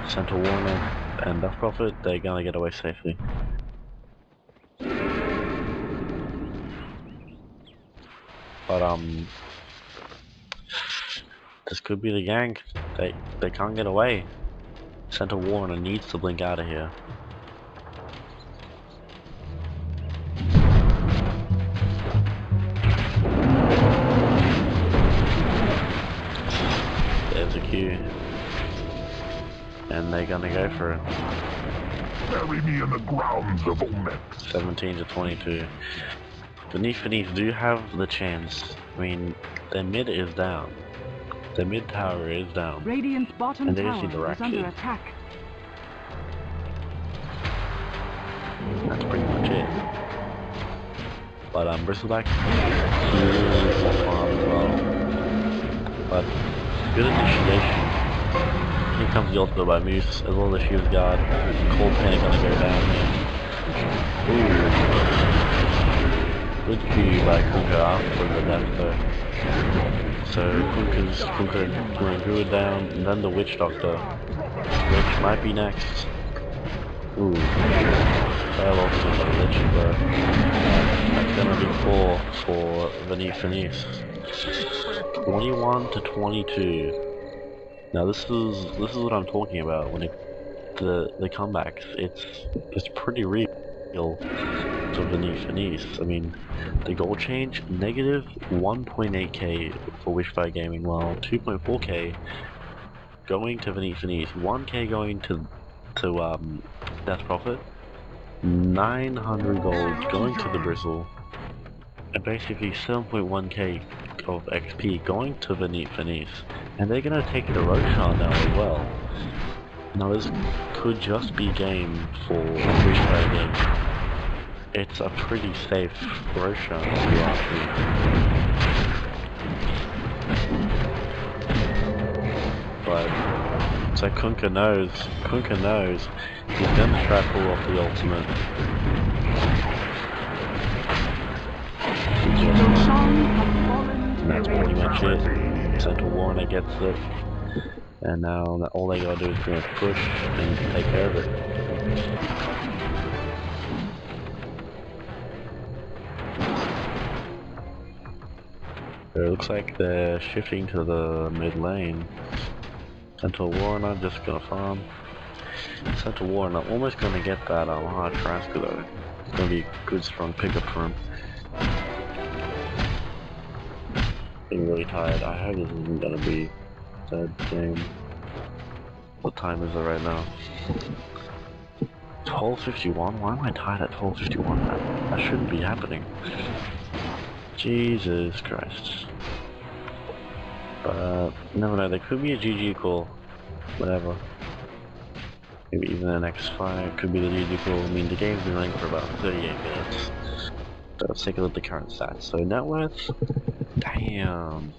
Center Warner and Death Prophet, they're gonna get away safely. But this could be the gang. They can't get away. Center Warner needs to blink out of here. There's a Q. And they're gonna go for it. Bury me in the grounds of Outback. 17-22. Venit Finis do have the chance. I mean, their mid is down. Their mid tower is down. Radiant's bottom And they just need to tower rack is under it. attack. That's pretty much it. But Bristleback, huge farm as well. But good initiation. Here comes the ultimate by Moose, as well as the Shield Guard. Cold Panic gonna go down there. Ooh. Good Q by Kunker after the death though. So Kunker going to Druid down, and then the Witch Doctor. Witch might be next. Ooh. Fail off to the Lich, but that's gonna be 4 for Venit Finis. 21-22. Now this is what I'm talking about when the comebacks. It's pretty real for Venit Finis. I mean, the goal change negative 1.8k for WishFire Gaming, while 2.4k going to Venit Finis, 1k going to Death Prophet, 900 gold going to the Bristle, and basically 7.1k of XP going to Venit Finis. And they're gonna take the Roshan now as well. Now this could just be game for WishFire Gaming. It's a pretty safe Roshan if you ask me. But so Kunker knows he's gonna try to pull off the ultimate. And that's pretty much it. Center Warner gets it. And now all they gotta do is pretty much push and take care of it. So it looks like they're shifting to the mid lane. Center Warner just gonna farm. Center Warner almost gonna get that hard transfer though. It's gonna be a good strong pickup for him. I'm really tired. I hope this isn't gonna be a bad game. What time is it right now? 12:51? Why am I tired at 12:51? That shouldn't be happening. Jesus Christ. But never know, there could be a GG call. Whatever. Maybe even the next fight could be the GG call. I mean, the game's been running for about 38 minutes. So let's take a look at the current stats. So net worth, damn.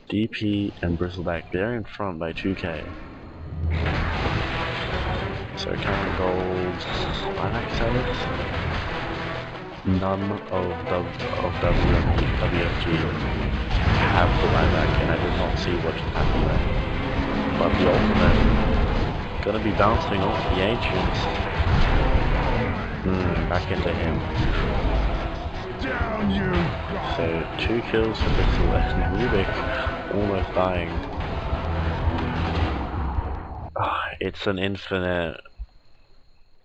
DP and Bristleback, they're in front by 2k. So current goals, Outback status. None of WFG have the buyback, and I did not see what just happened there. But the ultimate, gonna be bouncing off the Ancients. Back into him. Down you! So 2 kills for Pixel and Rubik almost dying. It's an infinite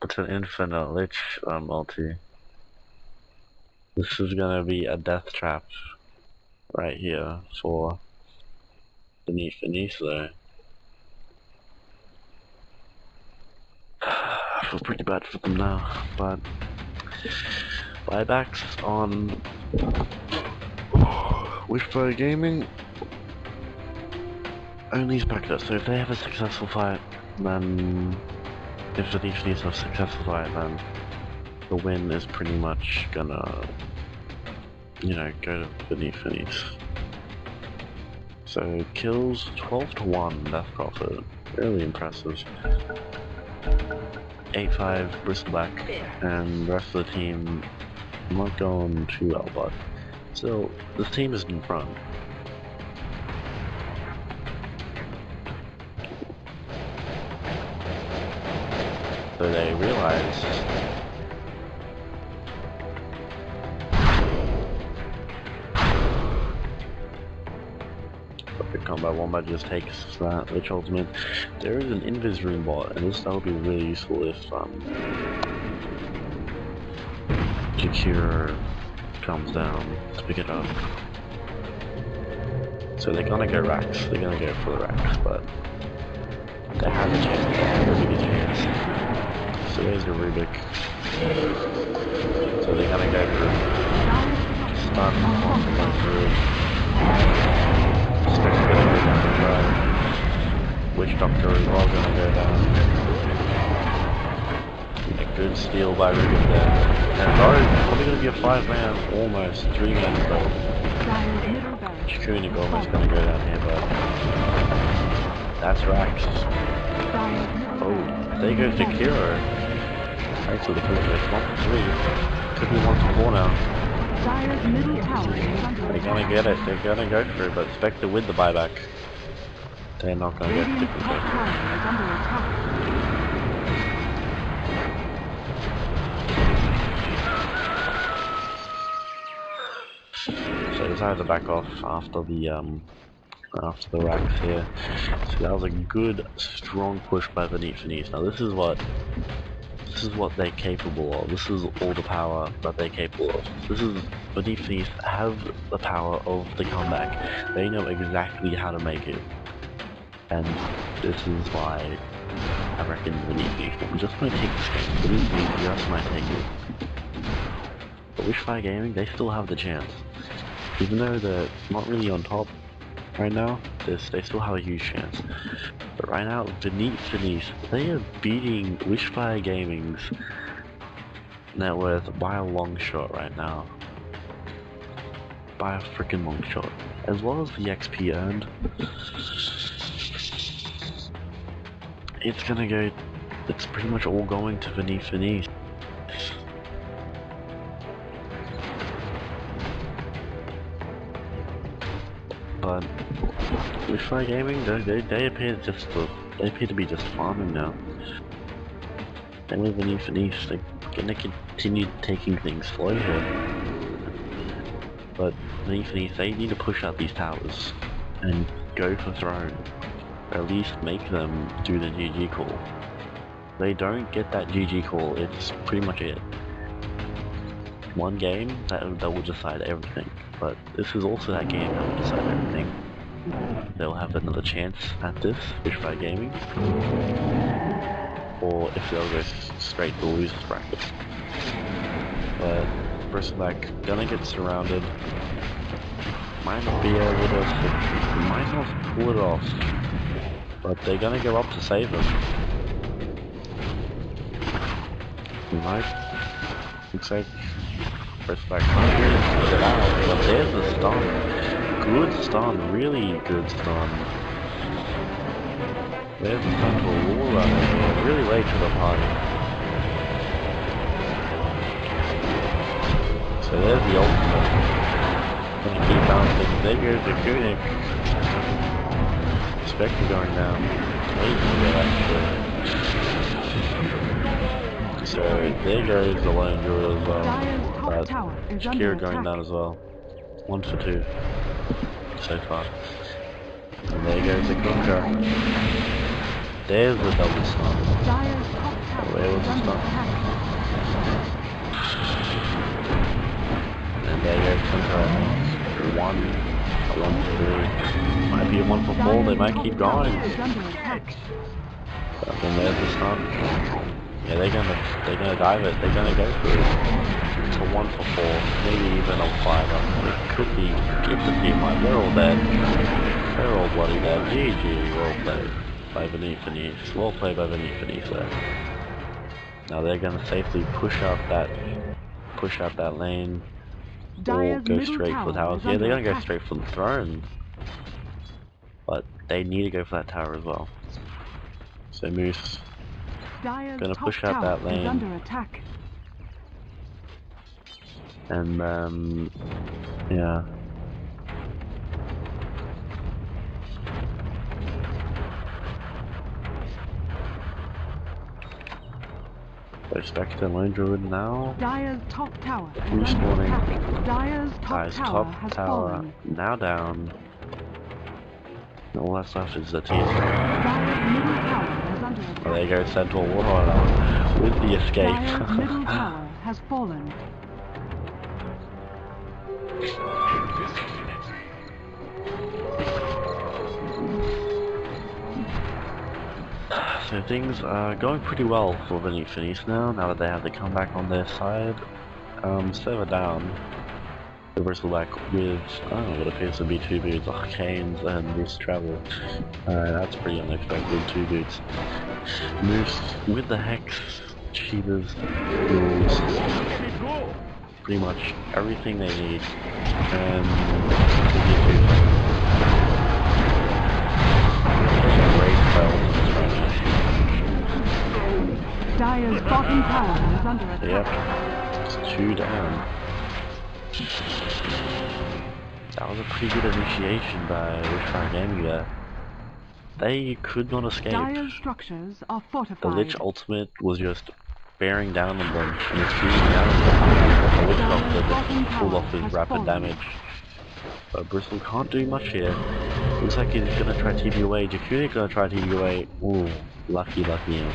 Lich ulti. This is gonna be a death trap right here for Venit Finis though. I feel pretty bad for them now, but buybacks on WishFire Gaming only spectre. So if they have a successful fight, then if Venit Finis have a successful fight, then the win is pretty much gonna, you know, go to Venit Finis. So kills 12 to 1 death profit, really impressive. 8-5 Bristleback, and the rest of the team not going too well, but still, this team is in front. So they realized combat wombat just takes that, which ultimate. There is an invis room bot, and that would be really useful if Jakir comes down to pick it up. So they're gonna go racks, they're gonna go for the racks, but they have a chance, they have a big chance. So there's the Rubik. So they're gonna go through. Stun on the way through. Spectre gonna go down as well. Witch Doctor as well gonna go down. A good steal by Rubik there. And Dario probably gonna be a 5-man, almost 3-man though. Chikunik almost gonna go down here, but that's Rax. Oh, there goes Jakiro. Actually, the killer is 1-3. Could be 1-4 now. They're gonna get it, they're gonna go through, but Spectre with the buyback. They're not gonna get it. So they decided to back off after the racks here. So that was a good, strong push by Venit Finis. Now this is what they're capable of. This is all the power that they're capable of. This is Venit Finis have the power of the comeback. They know exactly how to make it. And this is why I reckon Venit Finis are just going to take this game. Venit Finis just might take it. But WishFire Gaming, they still have the chance. Even though they're not really on top right now, they still have a huge chance. But right now, Venit Finis, they are beating WishFire Gaming's net worth by a long shot right now. By a freaking long shot. As well as the XP earned. It's pretty much all going to Venit Finis. But WishFire Gaming, they appear to be just farming now. Then with Venit Finis, they're gonna continue taking things slow here. But Venit Finis, they need to push out these towers and go for throne. Or at least make them do the GG call. If they don't get that GG call, it's pretty much it. One game that will decide everything. But this is also that game that will decide everything. They'll have another chance at this, WishFire Gaming. Or if they'll go straight to the losers bracket. But Bristleback gonna get surrounded. Might not be able to, might not pull it off. But they're gonna go up to save him. Might. Looks like Bristleback can't really pull it out, but there's the stun. Good stun, really good stun. There's the stun to a wall runner here, really late to the party. So there's the ultimate. Gonna keep bouncing. There goes the Kunik. Spectre going down. Wait for that actually. So there goes the lone druid as well. But Shakira going down as well. 1 for 2 so far. And there goes the Kunka. There's the double stun. Where was the stun? And there goes Kunka. 1 for 3. Might be a 1 for 4, they might keep going. But then there's the stun. Yeah, they're gonna dive it. They're gonna go for it. It's a 1 for 4, maybe even a 5. It could be. It's a team like they're all dead. They're all bloody dead. GG. Well played by Venit Finis. Well played by Venit Finis there. Now they're gonna safely push out that lane. Or Dyer's go middle straight for the tower towers. is Yeah, under they're gonna go attack. straight for the throne. But they need to go for that tower as well. So Moose Dyer's gonna top push out tower that is lane. under attack. And yeah. So Spectre Lone Druid now. Dyer's top tower is Respawning. under attack. Dyer's top Guys, tower top has tower fallen. now down. And all that stuff is the team. Dyer's middle tower is under attack. Well, there you go, Central Warhorn with the escape. Dyer's middle tower has fallen. So things are going pretty well for Venit Finis now that they have the comeback on their side. Server down. The Bristleback with, what appears to be 2 boots, Arcanes and Moose Travel. That's pretty unexpected, 2 boots. Moose with the Hex, Cheetahs, Rules, pretty much everything they need. And great spells. Dyer's bottom tower is under attack. Yep, it's 2 down. That was a pretty good initiation by WishFire Gaming there. They could not escape. Dyer's structures are fortified. The Lich ultimate was just bearing down on them and just beating down on them. The Lich Doctor just pulled off his rapid damage. But Bristle can't do much here. Looks like he's gonna try TP away. Jakuni's gonna try TP away. Ooh, lucky him.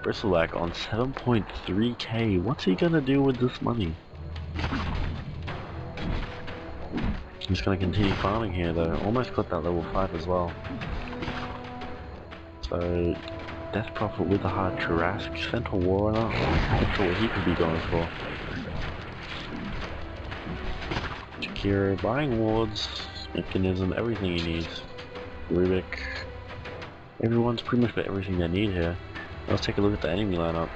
Bristleback on 7.3k. What's he gonna do with this money? He's gonna continue farming here though. Almost got that level 5 as well. So, Death Prophet with the hard Jurassic Central Warrior. Not sure what he could be going for. Jakiro buying wards, mechanism, everything he needs. Rubik. Everyone's pretty much got everything they need here. Let's take a look at the enemy lineup.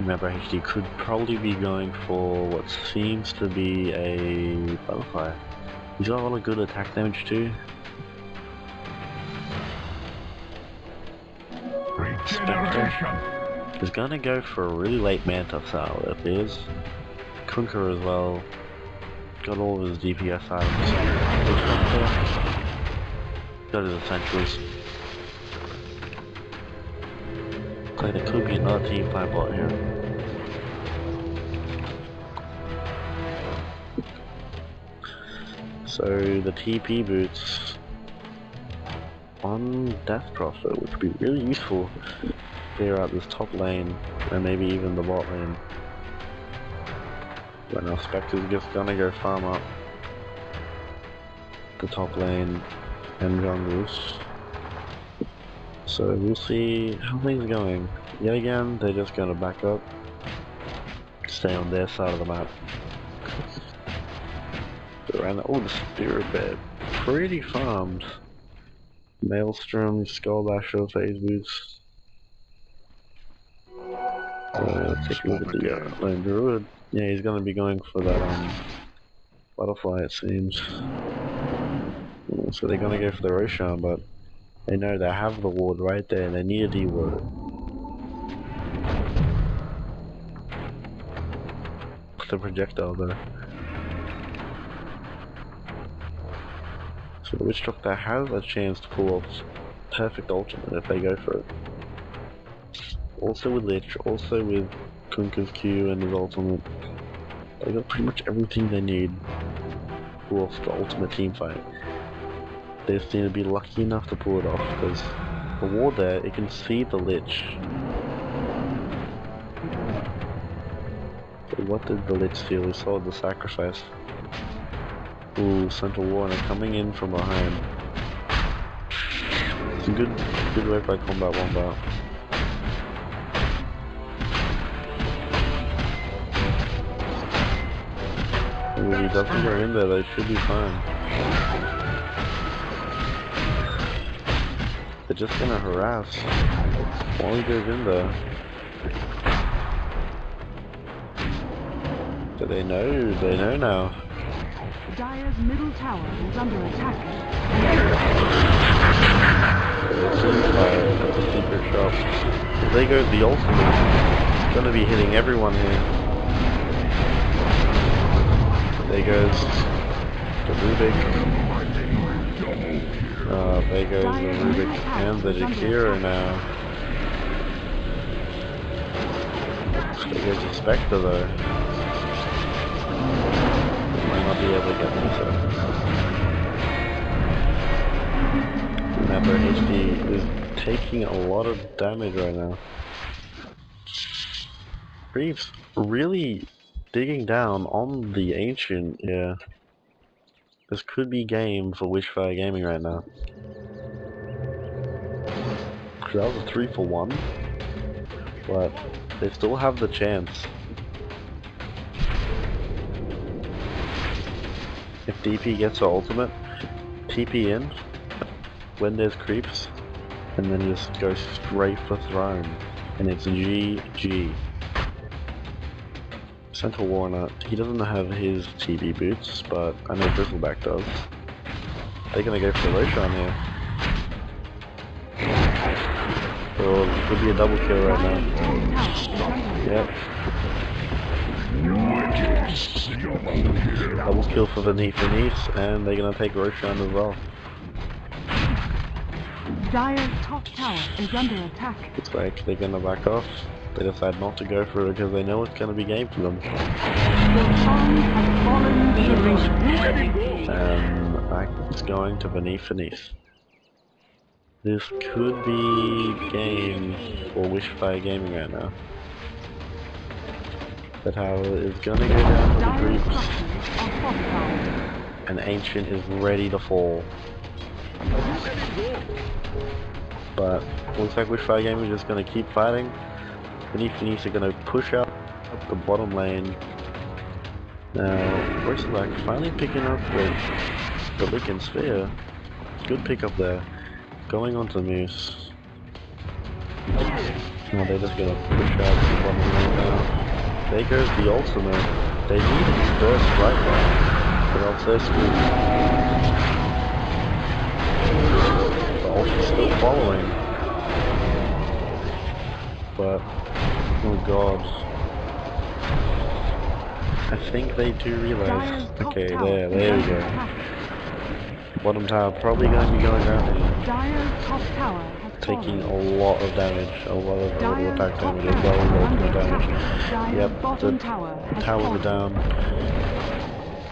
Remember, HD could probably be going for what seems to be a butterfly. He's got a lot of good attack damage too. Spectre is gonna go for a really late Manta style, it appears. Kunker as well. Got all of his DPS items. Got his essentials. Like there could be another team fight bot here. So the TP boots on Death Prophet, which would be really useful to clear out this top lane and maybe even the bot lane. But now Spectre's just gonna go farm up the top lane and jungles. So we'll see how things are going. Yet again, they're just gonna back up, stay on their side of the map. Around the, oh, the Spirit Bed, pretty farmed. Maelstrom, Skullbasher, Phase Boost. Let's take a look at the Lone Druid. Yeah, he's gonna be going for that butterfly, it seems. So they're gonna go for the Roshan, but they know they have the ward right there and they need a D-ward. The projectile there. So the Witch Doctor has a chance to pull off perfect ultimate if they go for it. Also with Lich, also with Kunker's Q and his ultimate. They got pretty much everything they need to pull off the ultimate team fight. They just need to be lucky enough to pull it off, because the ward there, it can see the Lich. But what did the Lich see? We saw the sacrifice. Ooh, Central Warner coming in from behind. It's a good work by Combat Wombat. If he doesn't go in there, they should be fine. They're just gonna harass while he goes in there. So they know now. Dire's middle tower is under attack. That's a secret shot. If they go the ultimate, it's gonna be hitting everyone here. There goes the Rubik. There goes the Rubik and the Jakira now. There goes the Spectre though. Might not be able to get this up. Remember, HD is taking a lot of damage right now. Reeves really digging down on the Ancient, yeah. This could be game for WishFire Gaming right now. That was a 3-for-1, but they still have the chance. If DP gets her ultimate, TP in when there's creeps, and then just go straight for throne, and it's GG. Central Warner, he doesn't have his TB boots, but I know Bristleback does. They're gonna go for Roshan here. Or it could be a double kill right now. Yep. Double kill for Venit Finis, and they're gonna take Roshan as well. Dire's top tower is under attack. Looks like they're gonna back off. They decide not to go for it because they know it's gonna be game for them. And that's going to Venit Finis. This could be game for WishFire Gaming right now. The tower is gonna go down to the creeps, and Ancient is ready to fall. But looks like WishFire Gaming is just gonna keep fighting. Venit Finis are gonna push up the bottom lane. Now, Bristleback finally picking up the Lycan Sphere. Good pick up there. Going on to Moose. Now they're just gonna push out the bottom lane now. There goes the ultimate. They need his burst right now, but else they're screwed. The ult is still following. But, oh god. I think they do realize. Okay, there we go. Bottom tower probably going to be going down. Dire's top tower has Taking a lot of damage, a lot of auto attack damage as well as ultimate damage. Yep, the towers are down.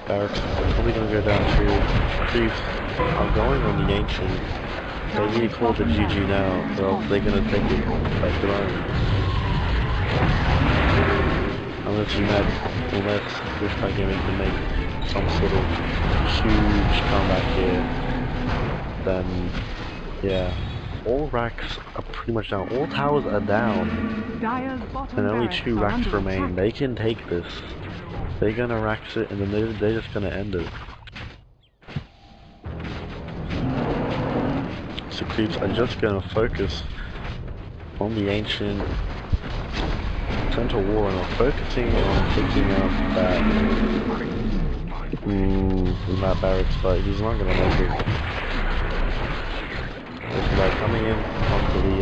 Barracks probably going to go down too. Creeps are going on the Ancient. They really called it GG now, so they're going to take it back to own. Unless WishFire Gaming can make some sort of huge comeback here, then yeah, all racks are pretty much down. All towers are down, and only 2 racks remain. They can take this. They're gonna rax it, and then they're just gonna end it. So creeps are just gonna focus on the Ancient. Central War and are focusing on picking up that barracks, but he's not gonna make it. It's like coming in onto the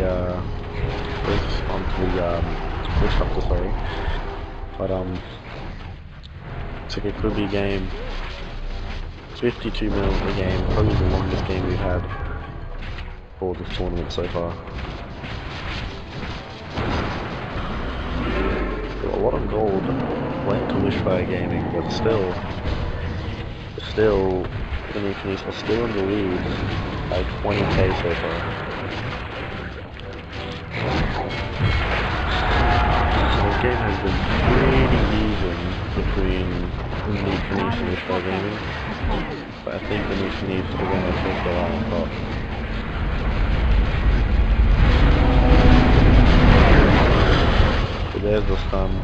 Witch Hunter, sorry. But it's like it could be a game. 52 minutes a game, probably the longest game we've had for this tournament so far. A lot of gold went to WishFire Gaming, but still, Venit Finis are still in the lead by 20k so far. So this game has been pretty even between Venit Finis and WishFire Gaming, but I think Venit Finis are going to take their on top. there's the stun.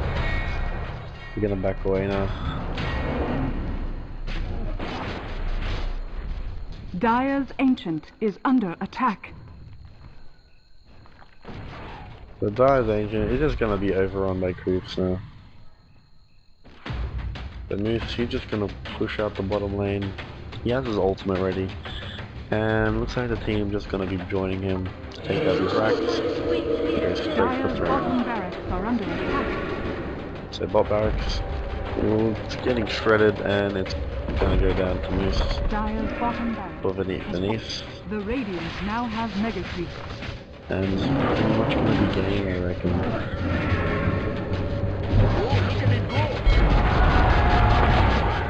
We're gonna back away now. Dire's Ancient is under attack. The Dire's Ancient is just gonna be overrun by creeps now. The Moose, he's just gonna push out the bottom lane. He has his ultimate ready. And looks like the team just gonna be joining him to take out his racks. Goes straight for Dire's three. bottom barracks are under attack. So bot barracks, it's getting shredded and it's gonna go down to Moose Dire's bottom barracks. for Venit Finis. The Radiant now have mega creeps. And pretty much gonna be game, I reckon.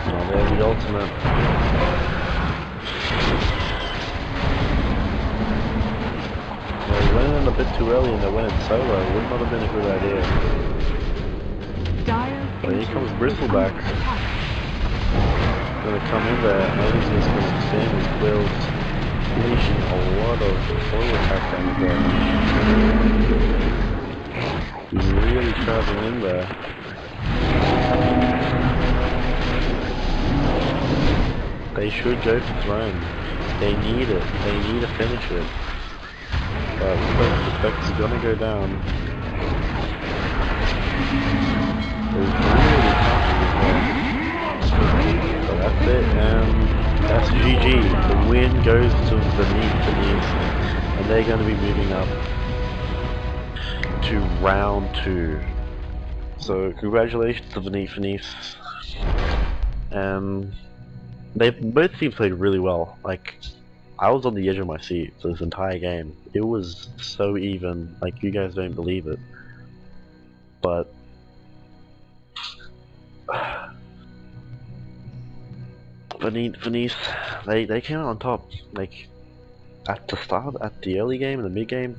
Oh, there's the ultimate. They went in a bit too early and they went in solo. It would not have been a good idea. Dire's But here Ancient comes is Bristleback. under attack. Gonna come in there and he's just gonna extend his quills, unleashing a lot of foil attack damage there. He's really charging in there. They should go for throne. They need it. They need to finish it. But the effect is gonna go down. There's really counting as well. So that's it, and that's GG. The win goes to Venit Finis, and they're going to be moving up to round 2. So congratulations to Venit Finis. Both teams played really well. Like, I was on the edge of my seat for this entire game. It was so even, like you guys don't believe it. But Venit Finis, they came out on top. Like at the start, at the early game and the mid game,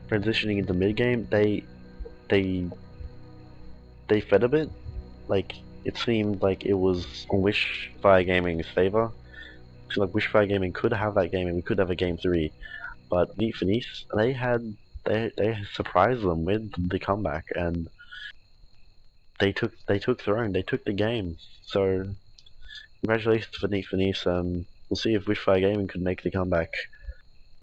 transitioning into mid game, they fed a bit. Like it seemed like it was on WishFire Gaming's favor. It seemed like WishFire Gaming could have that game and we could have a game 3, but Venit Finis, they surprised them with the comeback and they took throne, they took the game. So congratulations to Venit Finis, and we'll see if WishFire Gaming could make the comeback.